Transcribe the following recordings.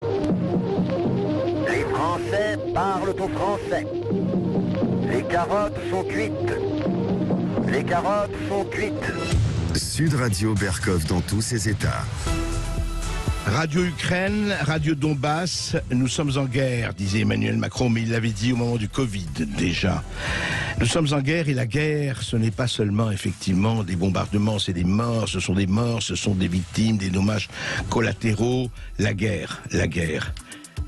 Les Français parlent au français. Les carottes sont cuites. Les carottes sont cuites. Sud Radio Berkov dans tous ses états. Radio Ukraine, Radio Donbass, nous sommes en guerre, disait Emmanuel Macron, mais il l'avait dit au moment du Covid déjà. Nous sommes en guerre et la guerre, ce n'est pas seulement effectivement des bombardements, c'est des morts, ce sont des victimes, des dommages collatéraux. La guerre.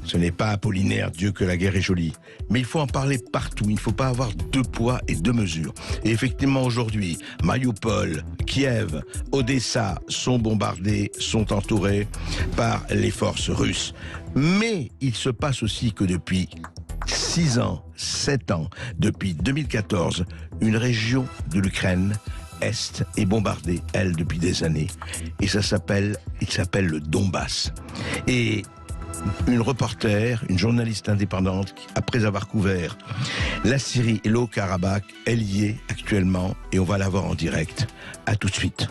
Ce n'est pas Apollinaire, Dieu que la guerre est jolie. Mais il faut en parler partout, il ne faut pas avoir deux poids et deux mesures. Et effectivement aujourd'hui, Mariupol, Kiev, Odessa sont bombardés, sont entourés par les forces russes. Mais il se passe aussi que depuis 6 ans, 7 ans, depuis 2014, une région de l'Ukraine Est est bombardée, elle, depuis des années. Et il s'appelle le Donbass. Et une reporter, une journaliste indépendante, qui, après avoir couvert la Syrie et le Haut-Karabakh, elle y est actuellement et on va la voir en direct. À tout de suite.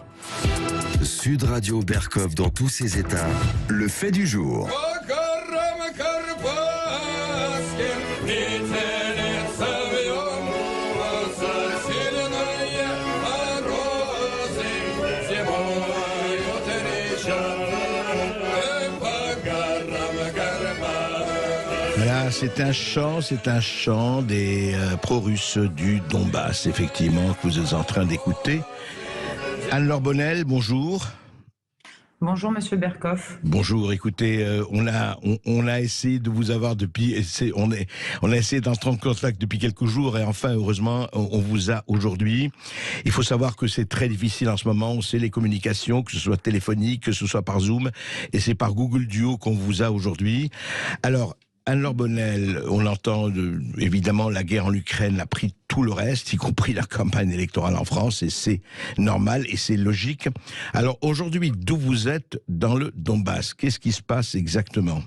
Sud Radio Berkov dans tous ses états. Le fait du jour. Voilà, c'est un chant des pro-russes du Donbass, effectivement, que vous êtes en train d'écouter. Anne-Laure Bonnel, bonjour. Bonjour Monsieur Berkov. Bonjour, écoutez, on a essayé de vous avoir depuis, on a essayé d'entrer en contact depuis quelques jours et enfin, heureusement, on vous a aujourd'hui. Il faut savoir que c'est très difficile en ce moment, on sait les communications, que ce soit téléphonique, que ce soit par Zoom, et c'est par Google Duo qu'on vous a aujourd'hui. Alors, Anne-Laure Bonnel, on l'entend, évidemment, la guerre en Ukraine a pris tout le reste, y compris la campagne électorale en France, et c'est normal et c'est logique. Alors aujourd'hui, d'où vous êtes dans le Donbass? Qu'est-ce qui se passe exactement?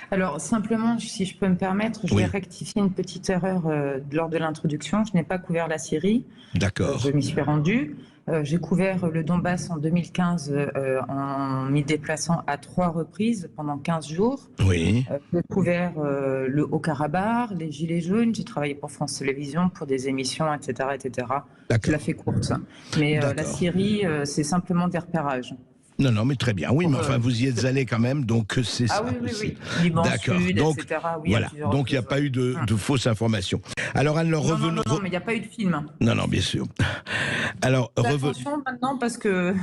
Alors simplement, si je peux me permettre, je vais rectifier une petite erreur lors de l'introduction. Je n'ai pas couvert la Syrie. D'accord. Je m'y suis rendu. J'ai couvert le Donbass en 2015 en m'y déplaçant à 3 reprises pendant 15 jours. Oui. J'ai couvert le Haut-Karabakh, les Gilets jaunes. J'ai travaillé pour France Télévisions pour des émissions, etc., etc. Je la fais courte. Mais la Syrie, c'est simplement des repérages. Non, mais très bien. Oui, mais enfin, vous y êtes allé quand même, donc c'est ça. Oui. Liban Sud, donc, etc. Oui, voilà. Donc, il n'y a pas eu de fausses informations. Alors, Anne, revenons... Non, mais il n'y a pas eu de film. Non, bien sûr. Alors, attention maintenant, parce que...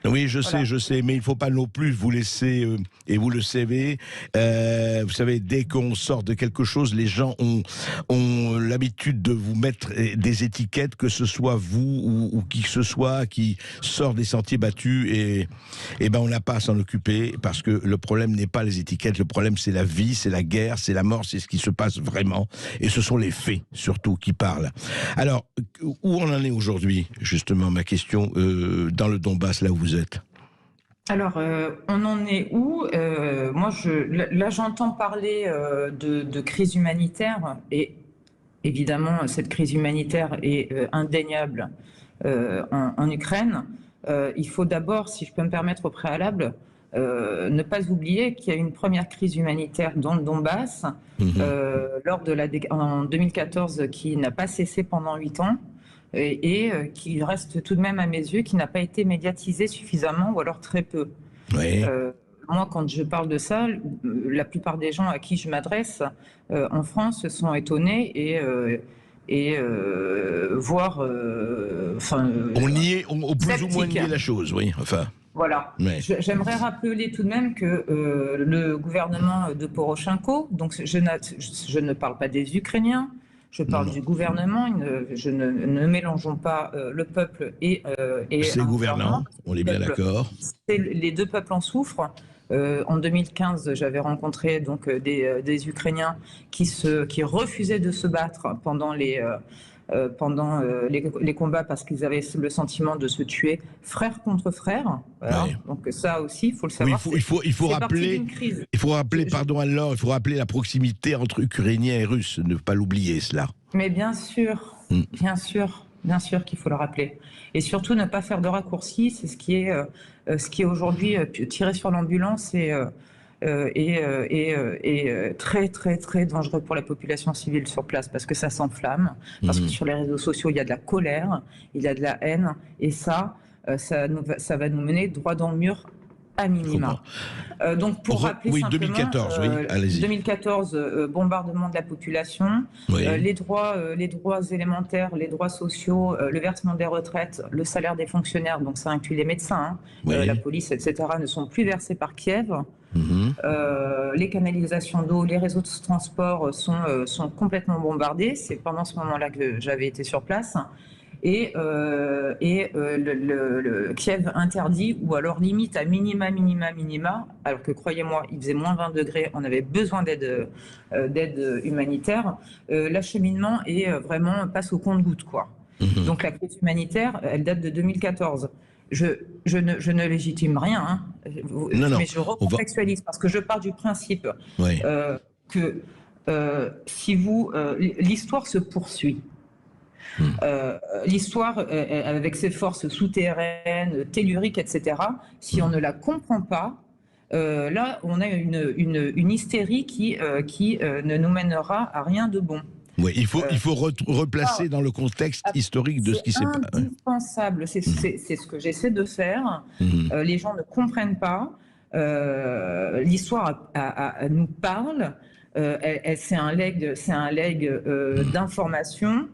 Oui, je sais, mais il ne faut pas non plus vous laisser, et vous le savez, vous savez, dès qu'on sort de quelque chose, les gens ont l'habitude de vous mettre des étiquettes, que ce soit vous ou qui que ce soit qui sort des sentiers battus, et ben on n'a pas à s'en occuper, parce que le problème n'est pas les étiquettes, le problème c'est la vie, c'est la guerre, c'est la mort, c'est ce qui se passe vraiment, et ce sont les faits, surtout, qui parlent. Alors, où on en est aujourd'hui, justement, ma question, dans le Donbass, là où vous êtes? Alors, on en est où? Moi, là, j'entends parler de crise humanitaire, et évidemment, cette crise humanitaire est indéniable en Ukraine. Il faut d'abord, si je peux me permettre au préalable, ne pas oublier qu'il y a eu une première crise humanitaire dans le Donbass en 2014 qui n'a pas cessé pendant 8 ans. Et qui reste tout de même à mes yeux, qui n'a pas été médiatisé suffisamment, ou alors très peu. Oui. Moi, quand je parle de ça, la plupart des gens à qui je m'adresse en France sont étonnés et voire... on plus ou moins nié la chose, oui. Enfin. Voilà. Ouais. J'aimerais rappeler tout de même que le gouvernement de Poroshenko, donc je ne parle pas des Ukrainiens, je parle du gouvernement, ne mélangeons pas le peuple et c'est gouvernant, on est bien d'accord. Les deux peuples en souffrent. En 2015, j'avais rencontré donc des Ukrainiens qui refusaient de se battre pendant les combats parce qu'ils avaient le sentiment de se tuer frère contre frère. Voilà. Ouais. Donc ça aussi, il faut le savoir. Oui, il faut rappeler, pardon Anne-Laure, il faut rappeler la proximité entre Ukrainiens et Russes, ne pas l'oublier cela. Mais bien sûr, bien sûr qu'il faut le rappeler. Et surtout ne pas faire de raccourcis, c'est ce qui est aujourd'hui tiré sur l'ambulance est très très très dangereux pour la population civile sur place, parce que ça s'enflamme, parce que sur les réseaux sociaux il y a de la colère, il y a de la haine, et ça va nous mener droit dans le mur à minima. Donc pour rappeler oui, simplement, 2014, oui, allez-y. 2014, bombardement de la population, Oui. les droits élémentaires, les droits sociaux, le versement des retraites, le salaire des fonctionnaires, donc ça inclut les médecins, Oui. la police, etc., ne sont plus versés par Kiev. Mhm. Les canalisations d'eau, les réseaux de transport sont complètement bombardés. C'est pendant ce moment-là que j'avais été sur place. Et le Kiev interdit, ou alors limite à minima, alors que croyez-moi, il faisait moins 20 degrés, on avait besoin d'aide humanitaire. L'acheminement est vraiment passe au compte-gouttes, quoi. Mhm. Donc la crise humanitaire, elle date de 2014. Je ne légitime rien, hein, mais je recontextualise parce que je pars du principe que l'histoire se poursuit. L'histoire, avec ses forces souterraines, telluriques, etc., si on ne la comprend pas, là, on a une hystérie qui ne nous mènera à rien de bon. Oui, il faut replacer dans le contexte historique de ce qui s'est passé. C'est indispensable, c'est ce que j'essaie de faire. Les gens ne comprennent pas. L'histoire nous parle. C'est un legs d'informations.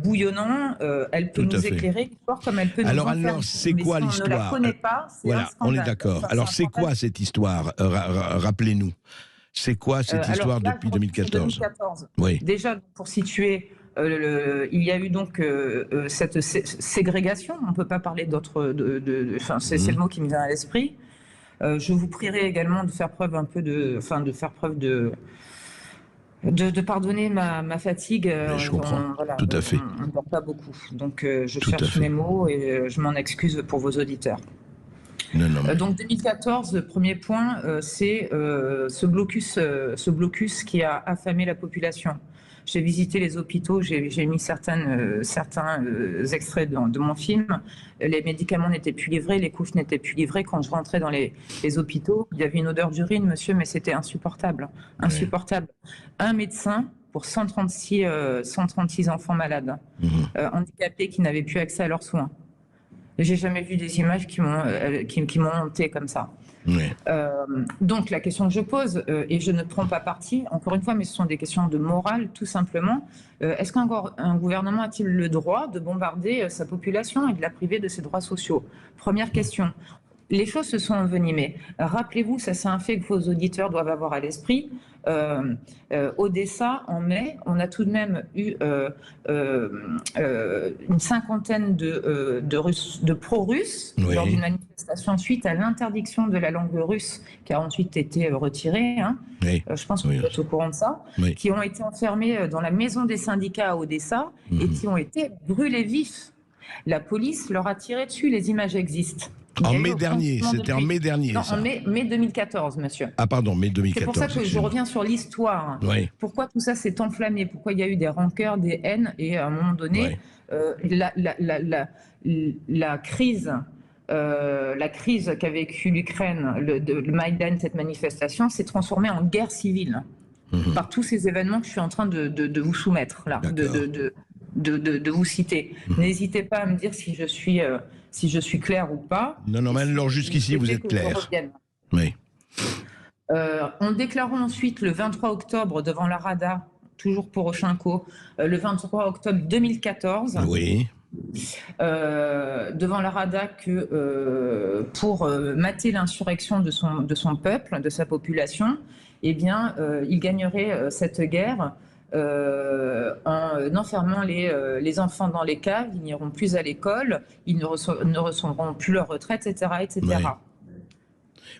Bouillonnant, elle peut nous éclairer l'histoire comme elle peut nous enfermer. Alors, c'est quoi l'histoire? Si on ne la connaît pas, c'est un scandale. On est d'accord. Alors, c'est quoi cette histoire? Rappelez-nous. C'est quoi cette histoire depuis 2014? Oui. Déjà, pour situer, il y a eu donc cette ségrégation. On ne peut pas parler d'autre. C'est le mot qui me vient à l'esprit. Je vous prierai également de faire preuve de pardonner ma fatigue. Je comprends, tout à fait. On ne dort pas beaucoup, donc je cherche mes mots et je m'en excuse pour vos auditeurs. Non, donc 2014, premier point, c'est ce blocus qui a affamé la population. J'ai visité les hôpitaux, j'ai mis certains extraits de mon film. Les médicaments n'étaient plus livrés, les couches n'étaient plus livrées. Quand je rentrais dans les hôpitaux, il y avait une odeur d'urine, monsieur, mais c'était insupportable. Insupportable. Un médecin pour 136 enfants malades, handicapés qui n'avaient plus accès à leurs soins. J'ai jamais vu des images qui m'ont hanté comme ça. Oui. Donc la question que je pose, et je ne prends pas parti, encore une fois, mais ce sont des questions de morale, tout simplement. Est-ce qu'un gouvernement a-t-il le droit de bombarder sa population et de la priver de ses droits sociaux? Première question. Les choses se sont envenimées. Rappelez-vous, ça c'est un fait que vos auditeurs doivent avoir à l'esprit. Odessa, en mai, on a tout de même eu une cinquantaine de pro-russes lors d'une manifestation suite à l'interdiction de la langue russe qui a ensuite été retirée. Je pense que vous êtes au courant de ça. Qui ont été enfermés dans la maison des syndicats à Odessa et qui ont été brûlés vifs. La police leur a tiré dessus, les images existent. En mai dernier, c'était en mai dernier. Non, ça. en mai 2014, monsieur. Ah pardon, mai 2014. C'est pour ça que je reviens sur l'histoire. Oui. Pourquoi tout ça s'est enflammé? Pourquoi il y a eu des rancœurs, des haines? Et à un moment donné, la crise qu'a vécue l'Ukraine, le Maïdan, cette manifestation, s'est transformée en guerre civile par tous ces événements que je suis en train de vous soumettre là, de vous citer. N'hésitez pas à me dire si je suis clair ou pas. Non, mais alors jusqu'ici, vous êtes clair. Oui. En déclarant ensuite le 23 octobre devant la Rada, toujours Poroshenko, le 23 octobre 2014, devant la Rada que pour mater l'insurrection de son peuple, de sa population, eh bien, il gagnerait cette guerre en enfermant les enfants dans les caves, ils n'iront plus à l'école, ils ne recevront plus leur retraite, etc. etc.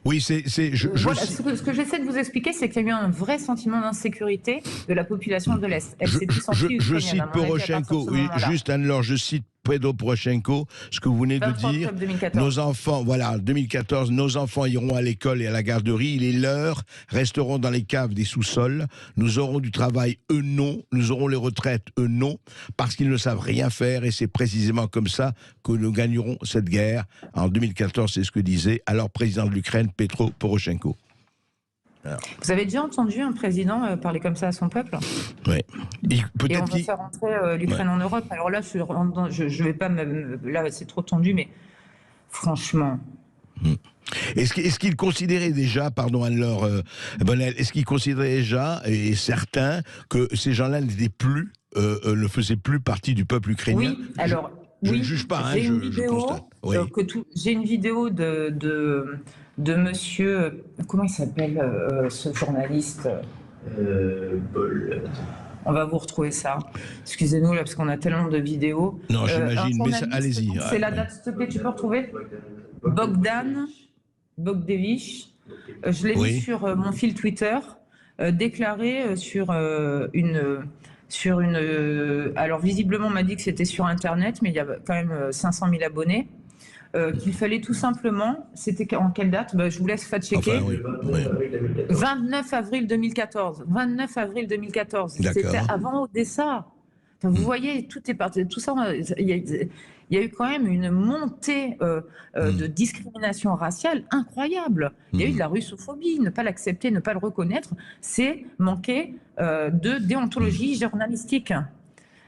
Oui, ce que j'essaie de vous expliquer, c'est qu'il y a eu un vrai sentiment d'insécurité de la population de l'Est. Je cite Poroshenko, juste Anne-Laure, je cite Pedro Poroshenko, ce que vous venez de dire. 2014. Nos enfants, voilà, 2014, nos enfants iront à l'école et à la garderie, les leurs resteront dans les caves des sous-sols, nous aurons du travail, eux non, nous aurons les retraites, eux non, parce qu'ils ne savent rien faire et c'est précisément comme ça que nous gagnerons cette guerre. En 2014, c'est ce que disait alors président de l'Ukraine, Petro Poroshenko. Alors. Vous avez déjà entendu un président parler comme ça à son peuple? Oui. Et on va faire rentrer l'Ukraine en Europe. Alors là, je vais pas là, c'est trop tendu, mais franchement. Est-ce qu'il considérait déjà, pardon Anne-Laure Bonnel, est-ce qu'il considérait déjà, et certains, que ces gens-là n'étaient plus, ne faisaient plus partie du peuple ukrainien? Oui, alors. Je ne juge pas, hein, je constate. Oui. J'ai une vidéo de monsieur, comment il s'appelle ce journaliste Paul. On va vous retrouver ça. Excusez-nous là parce qu'on a tellement de vidéos. Non, j'imagine, mais allez-y. C'est la date, s'il te plaît, tu peux retrouver Bogdan Bogdevich. Je l'ai vu sur mon fil Twitter, déclaré sur une. Alors visiblement, on m'a dit que c'était sur Internet, mais il y a quand même 500 000 abonnés. Qu'il fallait tout simplement, c'était en quelle date? Je vous laisse fact-checker. Enfin, oui. 29 avril 2014. 29 avril 2014. C'était avant Odessa. Enfin, vous voyez, tout est parti. Tout ça, il y a eu quand même une montée de discrimination raciale incroyable. Il y a eu de la russophobie. Ne pas l'accepter, ne pas le reconnaître, c'est manquer de déontologie journalistique.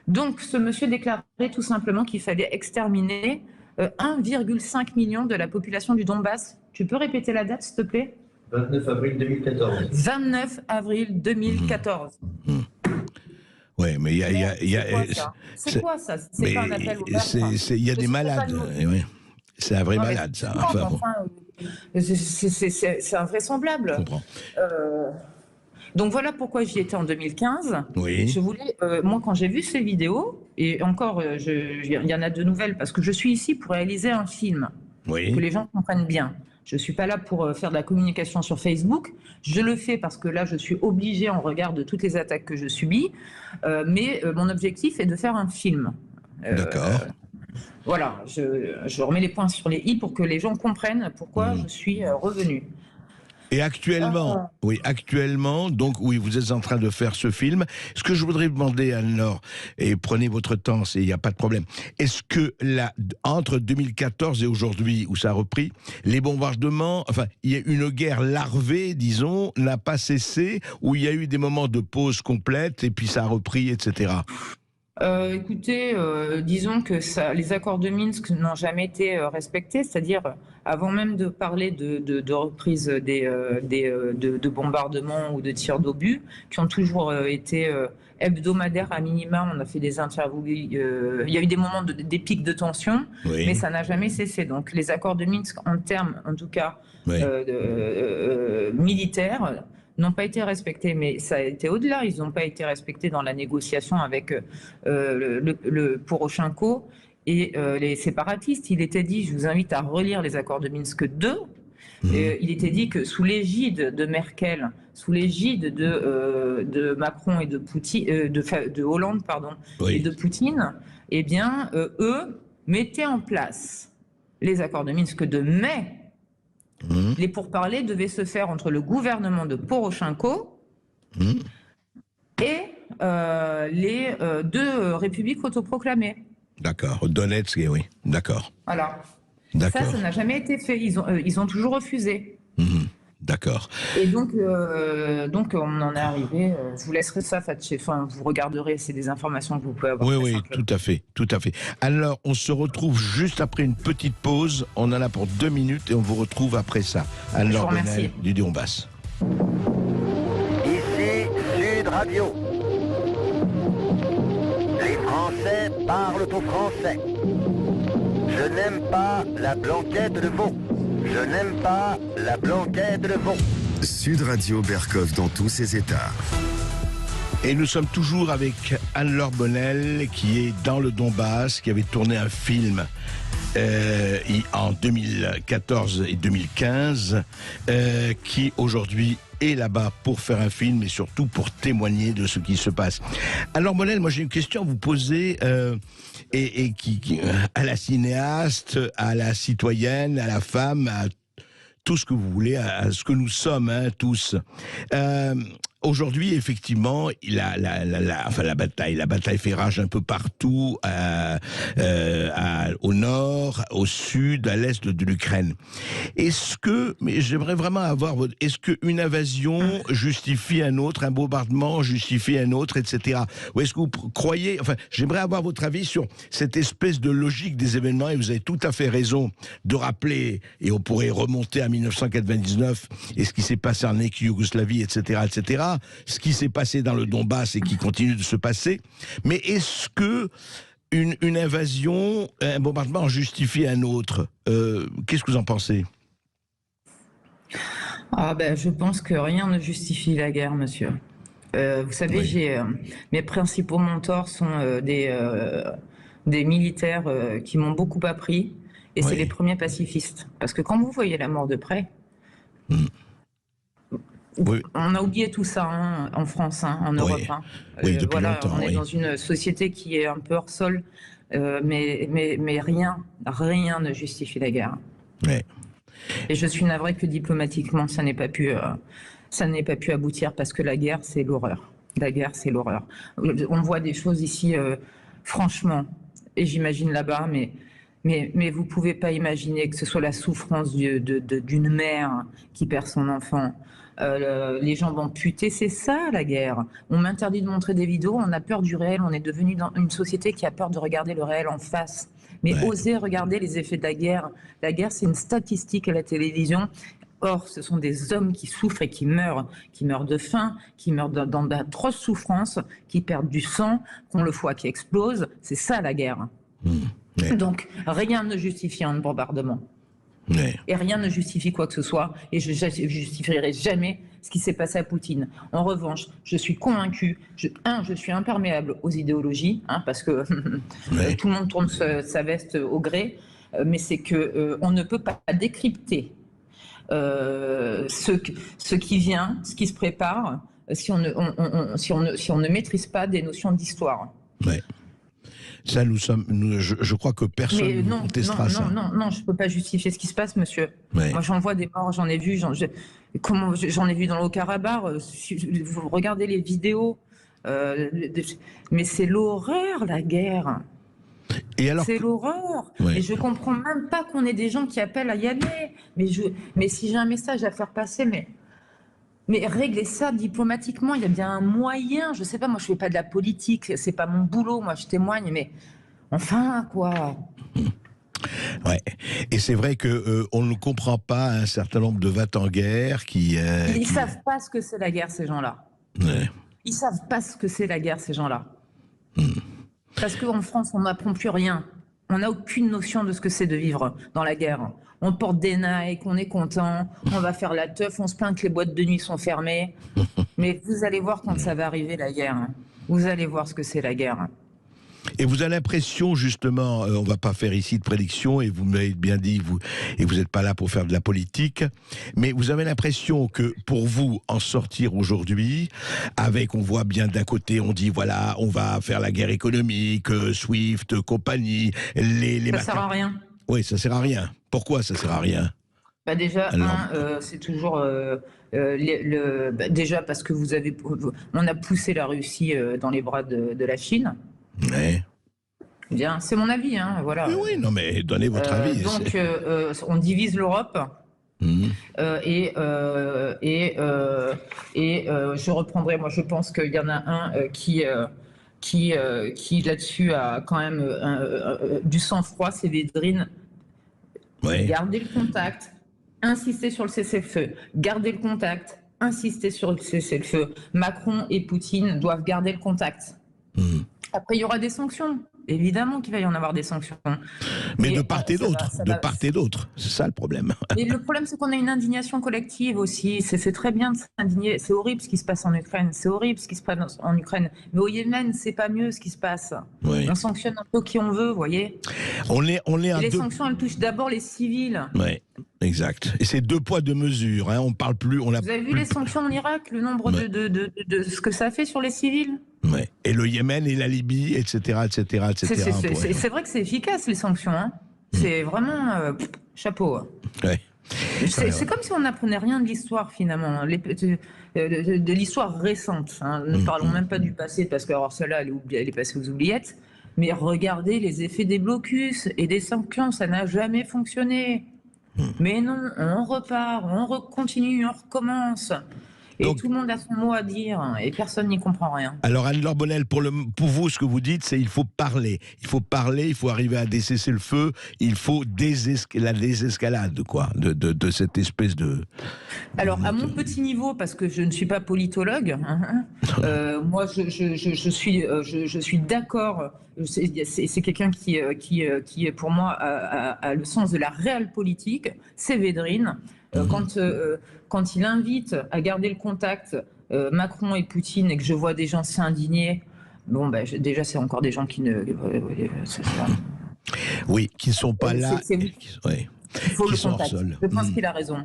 Donc, ce monsieur déclarait tout simplement qu'il fallait exterminer 1,5 million de la population du Donbass. Tu peux répéter la date, s'il te plaît? 29 avril 2014. 29 avril 2014. Oui, mais il y a... C'est quoi ça? C'est pas un appel au meurtre. Il y a des malades. C'est un vrai malade, ça. Enfin, bon. C'est invraisemblable. Je comprends. Donc voilà pourquoi j'y étais en 2015. Oui. Je voulais, moi, quand j'ai vu ces vidéos, et encore, il y en a de nouvelles, parce que je suis ici pour réaliser un film, que les gens comprennent bien. Je ne suis pas là pour faire de la communication sur Facebook. Je le fais parce que là, je suis obligée en regard de toutes les attaques que je subis. Mais mon objectif est de faire un film. D'accord. Voilà, je remets les points sur les i pour que les gens comprennent pourquoi je suis revenue. Et actuellement, donc oui, vous êtes en train de faire ce film. Ce que je voudrais demander, Anne-Laure, et prenez votre temps, il n'y a pas de problème. Est-ce que entre 2014 et aujourd'hui, où ça a repris, les bombardements, enfin, il y a une guerre larvée, disons, n'a pas cessé, où il y a eu des moments de pause complète, et puis ça a repris, etc. Écoutez, disons que les accords de Minsk n'ont jamais été respectés, c'est-à-dire avant même de parler de reprise de bombardements ou de tirs d'obus, qui ont toujours été hebdomadaires à minima. On a fait des interviews, il y a eu des moments des pics de tension, mais ça n'a jamais cessé. Donc les accords de Minsk, en termes, en tout cas, militaires, n'ont pas été respectés, mais ça a été au-delà. Ils n'ont pas été respectés dans la négociation avec le Poroshenko et les séparatistes. Il était dit, je vous invite à relire les accords de Minsk 2, il était dit que sous l'égide de Merkel, sous l'égide de Macron et de Hollande, et de Poutine, eh bien, eux mettaient en place les accords de Minsk de mai. Les pourparlers devaient se faire entre le gouvernement de Poroshenko et les deux républiques autoproclamées. D'accord, Donetsk, oui, d'accord. Voilà. Ça n'a jamais été fait. Ils ont toujours refusé. D'accord. Et donc on en est arrivé. Je vous laisserai ça, enfin, vous regarderez, c'est des informations que vous pouvez avoir. Oui, tout à fait, tout à fait. Alors, on se retrouve juste après une petite pause. On en a pour 2 minutes et on vous retrouve après ça. Anne-Laure Bonnel du Donbass. Ici Sud Radio. Les Français parlent au français. Je n'aime pas la blanquette de veau. Je n'aime pas la blanquette de veau. Sud Radio Berkov dans tous ses états. Et nous sommes toujours avec Anne-Laure Bonnel, qui est dans le Donbass, qui avait tourné un film en 2014 et 2015, qui aujourd'hui est là-bas pour faire un film et surtout pour témoigner de ce qui se passe. Alors Bonnel, moi j'ai une question à vous poser, à la cinéaste, à la citoyenne, à la femme, à tout ce que vous voulez, à ce que nous sommes, tous. aujourd'hui, effectivement, la bataille fait rage un peu partout, au nord, au sud, à l'est de l'Ukraine. Mais j'aimerais vraiment est-ce qu'une invasion justifie un autre, un bombardement justifie un autre, etc. Ou est-ce que vous croyez, j'aimerais avoir votre avis sur cette espèce de logique des événements, et vous avez tout à fait raison de rappeler, et on pourrait remonter à 1999, et ce qui s'est passé en ex-Yougoslavie, etc., etc., ce qui s'est passé dans le Donbass et qui continue de se passer. Mais est-ce que une invasion, un bombardement en justifie un autre? Qu'est-ce que vous en pensez? Je pense que rien ne justifie la guerre, monsieur. Vous savez, mes principaux mentors sont des militaires qui m'ont beaucoup appris, et c'est les premiers pacifistes. Parce que quand vous voyez la mort de près, on a oublié tout ça en France, en Europe. Depuis longtemps. On est dans une société qui est un peu hors sol, mais rien ne justifie la guerre. Oui. Et je suis navrée que diplomatiquement, ça n'ait pas pu aboutir, parce que la guerre, c'est l'horreur. La guerre, c'est l'horreur. On voit des choses ici, franchement, et j'imagine là-bas, mais vous pouvez pas imaginer que ce soit la souffrance d'une mère qui perd son enfant. Les gens vont puter, c'est ça la guerre. On m'interdit de montrer des vidéos, on a peur du réel, on est devenu dans une société qui a peur de regarder le réel en face. Mais osez regarder les effets de la guerre. La guerre, c'est une statistique à la télévision. Or, ce sont des hommes qui souffrent et qui meurent de faim, qui meurent dans d'atroces souffrances, qui perdent du sang, qui ont le foie qui explose. C'est ça la guerre. Donc, rien ne justifie un bombardement. Et rien ne justifie quoi que ce soit, et je ne justifierai jamais ce qui s'est passé à Poutine. En revanche, je suis convaincu, je suis imperméable aux idéologies, parce que tout le monde tourne sa veste au gré, mais c'est que on ne peut pas décrypter ce qui vient, ce qui se prépare, si on ne maîtrise pas des notions d'histoire. Ça, je crois que personne ne contestera ça. Non, je ne peux pas justifier ce qui se passe, monsieur. Moi, j'en vois des morts, j'en ai vu, j'en ai vu dans le Haut-Karabakh. Vous regardez les vidéos, mais c'est l'horreur, la guerre. C'est l'horreur. Et je comprends même pas qu'on ait des gens qui appellent à y aller. Mais si j'ai un message à faire passer, mais régler ça diplomatiquement, il y a bien un moyen. Je sais pas, moi je fais pas de la politique, c'est pas mon boulot, moi je témoigne, mais enfin quoi. Et c'est vrai que on ne comprend pas un certain nombre de va-t-en-guerre Ils savent pas ce que c'est la guerre, ces gens-là. Ils savent pas ce que c'est la guerre, ces gens-là. Parce qu'en France, on n'apprend plus rien. On n'a aucune notion de ce que c'est de vivre dans la guerre. On porte des Nike, on est content, on va faire la teuf, on se plaint que les boîtes de nuit sont fermées. Mais vous allez voir quand ça va arriver, la guerre. Vous allez voir ce que c'est la guerre. Et vous avez l'impression, justement, on ne va pas faire ici de prédiction, et vous m'avez bien dit, vous n'êtes pas là pour faire de la politique, mais vous avez l'impression que pour vous, en sortir aujourd'hui, on voit bien d'un côté, on dit, voilà, on va faire la guerre économique, SWIFT, compagnie, ça sert à rien. Oui, ça sert à rien. Pourquoi ça sert à rien? Déjà, c'est toujours... déjà parce que on a poussé la Russie dans les bras de la Chine. Bien, c'est mon avis, voilà. Oui, non, mais donnez votre avis. Donc, on divise l'Europe. Et je reprendrai. Moi, je pense qu'il y en a un qui là-dessus a quand même du sang-froid, c'est Védrine. Gardez le contact, insistez sur le cessez-le-feu. Gardez le contact, insistez sur le cessez-le-feu. Macron et Poutine doivent garder le contact. Après, il y aura des sanctions. Évidemment qu'il va y en avoir des sanctions. Mais de part et d'autre, c'est ça le problème. Et le problème, c'est qu'on a une indignation collective aussi. C'est très bien de s'indigner. C'est horrible ce qui se passe en Ukraine. C'est horrible ce qui se passe en Ukraine. Mais au Yémen, c'est pas mieux ce qui se passe. On sanctionne un peu qui on veut, vous voyez. Les sanctions, elles touchent d'abord les civils. Oui, exact. Et c'est 2 poids 2 mesures. On parle plus. Vous avez vu les sanctions en Irak, le nombre de ce que ça fait sur les civils? Et le Yémen et la Libye, etc., etc., etc. C'est vrai que c'est efficace, les sanctions. C'est vraiment chapeau. C'est comme si on n'apprenait rien de l'histoire finalement, de l'histoire récente. Hein. Ne parlons même pas du passé parce que alors celle-là elle est passée aux oubliettes. Mais regardez les effets des blocus et des sanctions, ça n'a jamais fonctionné. Mais non, on repart, on continue, on recommence. Et Donc, tout le monde a son mot à dire et personne n'y comprend rien. alors Anne-Laure Bonnel, pour vous, ce que vous dites, c'est il faut parler. Il faut parler, il faut arriver à décesser le feu, il faut la désescalade, quoi, de cette espèce de... Alors, à mon petit niveau, parce que je ne suis pas politologue, moi, je suis d'accord. C'est quelqu'un qui, pour moi, a le sens de la réelle politique. C'est Védrine. Quand il invite à garder le contact Macron et Poutine et que je vois des gens s'indigner, bon, déjà, c'est encore des gens qui ne... Oui, qui ne sont pas là. Oui. Il faut le contact. Je pense qu'il a raison.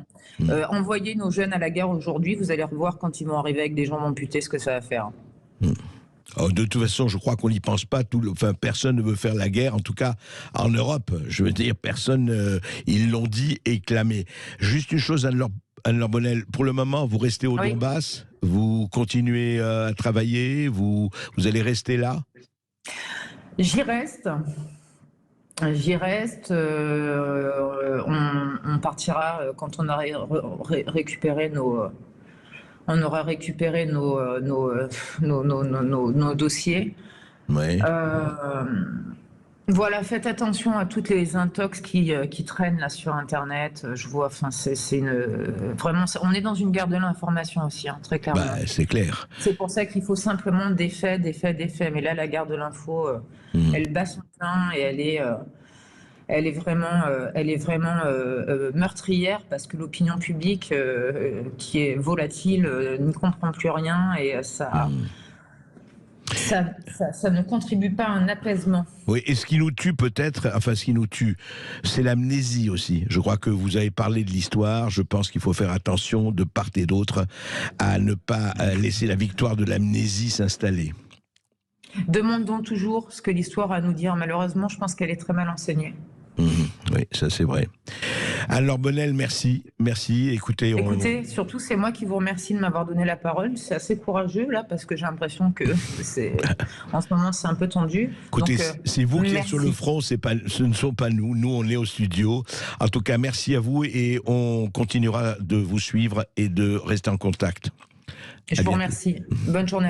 Envoyer nos jeunes à la guerre aujourd'hui, vous allez revoir quand ils vont arriver avec des jambes amputées ce que ça va faire. De toute façon, je crois qu'on n'y pense pas. Personne ne veut faire la guerre, en tout cas en Europe. Je veux dire, personne, ils l'ont dit et clamé. Juste une chose, Anne-Laure Bonnel, pour le moment, vous restez au Donbass, vous continuez à travailler, vous allez rester là? J'y reste. On partira quand on aura récupéré nos dossiers. Ouais. Voilà, faites attention à toutes les intox qui traînent là sur Internet. Je vois, enfin, vraiment, on est dans une guerre de l'information aussi, hein, très clairement. C'est clair. C'est pour ça qu'il faut simplement des faits. Mais là, la guerre de l'info, elle bat son plein et elle est vraiment meurtrière parce que l'opinion publique qui est volatile n'y comprend plus rien et ça ne contribue pas à un apaisement. Oui, et ce qui nous tue peut-être, c'est l'amnésie aussi. Je crois que vous avez parlé de l'histoire, je pense qu'il faut faire attention de part et d'autre à ne pas laisser la victoire de l'amnésie s'installer. Demandons toujours ce que l'histoire a à nous dire. Malheureusement, je pense qu'elle est très mal enseignée. Oui, ça c'est vrai. Anne-Laure Bonnel, merci. Écoutez, surtout c'est moi qui vous remercie de m'avoir donné la parole. C'est assez courageux là parce que j'ai l'impression que en ce moment c'est un peu tendu. Écoutez, c'est vous qui êtes merci. sur le front, ce ne sont pas nous. Nous on est au studio. En tout cas, merci à vous et on continuera de vous suivre et de rester en contact. Je vous remercie. Bonne journée à tous.